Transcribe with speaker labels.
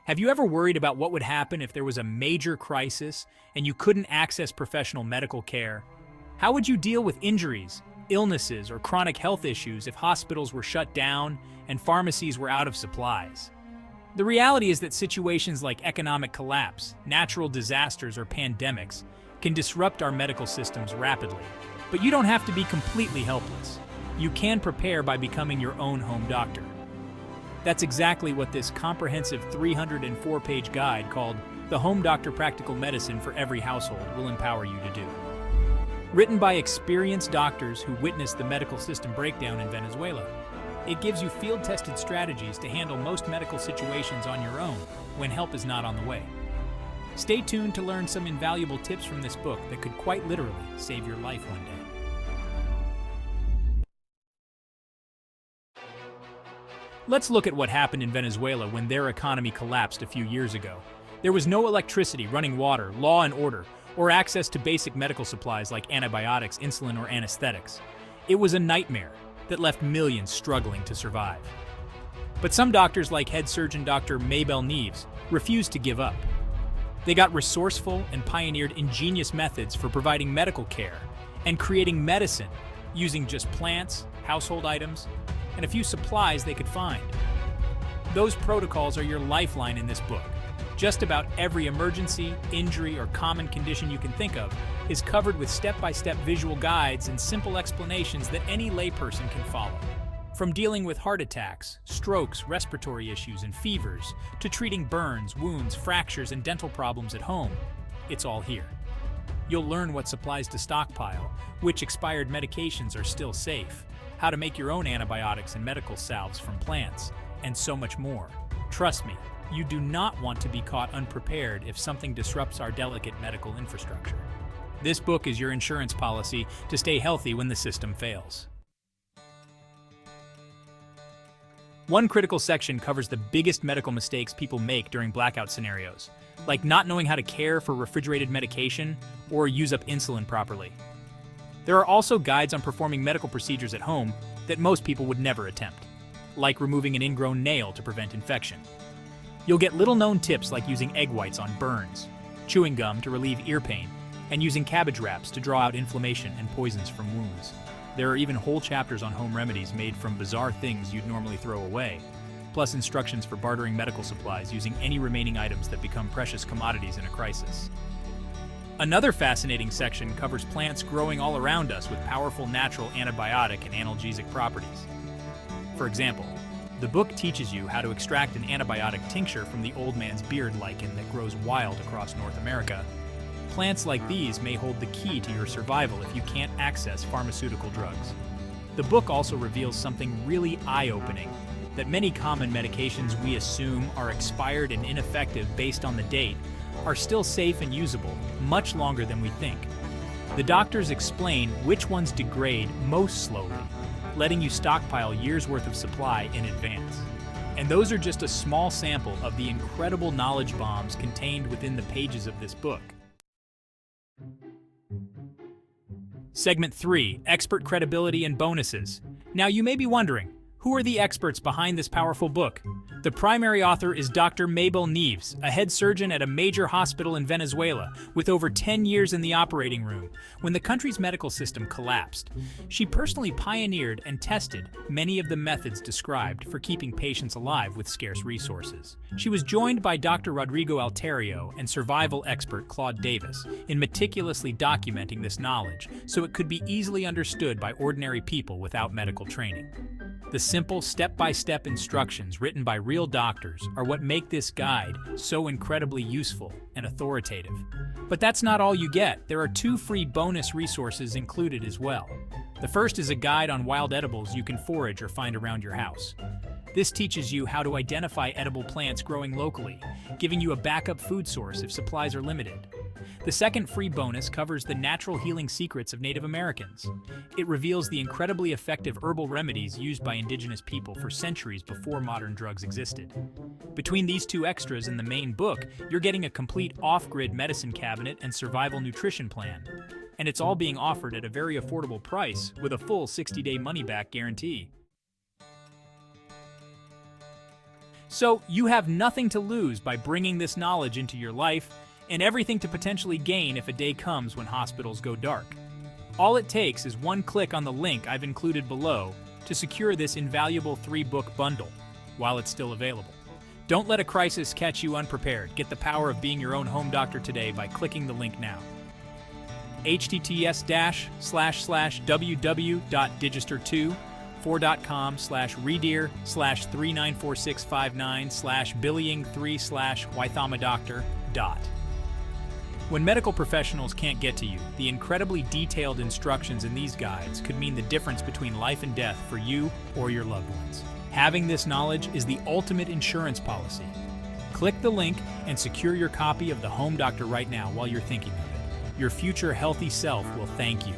Speaker 1: Have you ever worried about what would happen if there was a major crisis and you couldn't access professional medical care? How would you deal with injuries, illnesses, or chronic health issues if hospitals were shut down and pharmacies were out of supplies? The reality is that situations like economic collapse, natural disasters, or pandemics can disrupt our medical systems rapidly. But you don't have to be completely helpless. You can prepare by becoming your own home doctor. That's exactly what this comprehensive 304-page guide called The Home Doctor Practical Medicine for Every Household will empower you to do. Written by experienced doctors who witnessed the medical system breakdown in Venezuela, it gives you field-tested strategies to handle most medical situations on your own when help is not on the way. Stay tuned to learn some invaluable tips from this book that could quite literally save your life one day. Let's look at what happened in Venezuela when their economy collapsed a few years ago. There was no electricity, running water, law and order, or access to basic medical supplies like antibiotics, insulin, or anesthetics. It was a nightmare that left millions struggling to survive. But some doctors, like head surgeon Dr. Maybell Nieves, refused to give up. They got resourceful and pioneered ingenious methods for providing medical care and creating medicine using just plants, household items, and a few supplies they could find. Those protocols are your lifeline in this book. Just about every emergency, injury, or common condition you can think of is covered with step-by-step visual guides and simple explanations that any layperson can follow. From dealing with heart attacks, strokes, respiratory issues, and fevers, to treating burns, wounds, fractures, and dental problems at home, it's all here. You'll learn what supplies to stockpile, which expired medications are still safe, how to make your own antibiotics and medical salves from plants, and so much more. Trust me, you do not want to be caught unprepared if something disrupts our delicate medical infrastructure. This book is your insurance policy to stay healthy when the system fails. One critical section covers the biggest medical mistakes people make during blackout scenarios, like not knowing how to care for refrigerated medication or use up insulin properly. There are also guides on performing medical procedures at home that most people would never attempt, like removing an ingrown nail to prevent infection. You'll get little-known tips like using egg whites on burns, chewing gum to relieve ear pain, and using cabbage wraps to draw out inflammation and poisons from wounds. There are even whole chapters on home remedies made from bizarre things you'd normally throw away, plus instructions for bartering medical supplies using any remaining items that become precious commodities in a crisis. Another fascinating section covers plants growing all around us with powerful natural antibiotic and analgesic properties. For example, the book teaches you how to extract an antibiotic tincture from the old man's beard lichen that grows wild across North America. Plants like these may hold the key to your survival if you can't access pharmaceutical drugs. The book also reveals something really eye-opening, that many common medications we assume are expired and ineffective based on the date are still safe and usable much longer than we think. The doctors explain which ones degrade most slowly, letting you stockpile years' worth of supply in advance. And those are just a small sample of the incredible knowledge bombs contained within the pages of this book. Segment 3, Expert Credibility and Bonuses. Now you may be wondering, who are the experts behind this powerful book? The primary author is Dr. Maybell Nieves, a head surgeon at a major hospital in Venezuela, with over 10 years in the operating room when the country's medical system collapsed. She personally pioneered and tested many of the methods described for keeping patients alive with scarce resources. She was joined by Dr. Rodrigo Alterio and survival expert Claude Davis in meticulously documenting this knowledge so it could be easily understood by ordinary people without medical training. The simple step-by-step instructions written by real doctors are what make this guide so incredibly useful and authoritative. But that's not all you get. There are 2 free bonus resources included as well. The first is a guide on wild edibles you can forage or find around your house. This teaches you how to identify edible plants growing locally, giving you a backup food source if supplies are limited. The second free bonus covers the natural healing secrets of Native Americans. It reveals the incredibly effective herbal remedies used by indigenous people for centuries before modern drugs existed. Between these 2 extras in the main book, you're getting a complete off-grid medicine cabinet and survival nutrition plan. And it's all being offered at a very affordable price with a full 60-day money-back guarantee. So you have nothing to lose by bringing this knowledge into your life, and everything to potentially gain if a day comes when hospitals go dark. All it takes is one click on the link I've included below to secure this invaluable 3-book bundle while it's still available. Don't let a crisis catch you unprepared. Get the power of being your own home doctor today by clicking the link now. https://www.digister2.com/redir/394659/billing3/ythamadoctor. When medical professionals can't get to you, the incredibly detailed instructions in these guides could mean the difference between life and death for you or your loved ones. Having this knowledge is the ultimate insurance policy. Click the link and secure your copy of The Home Doctor right now while you're thinking of it. Your future healthy self will thank you.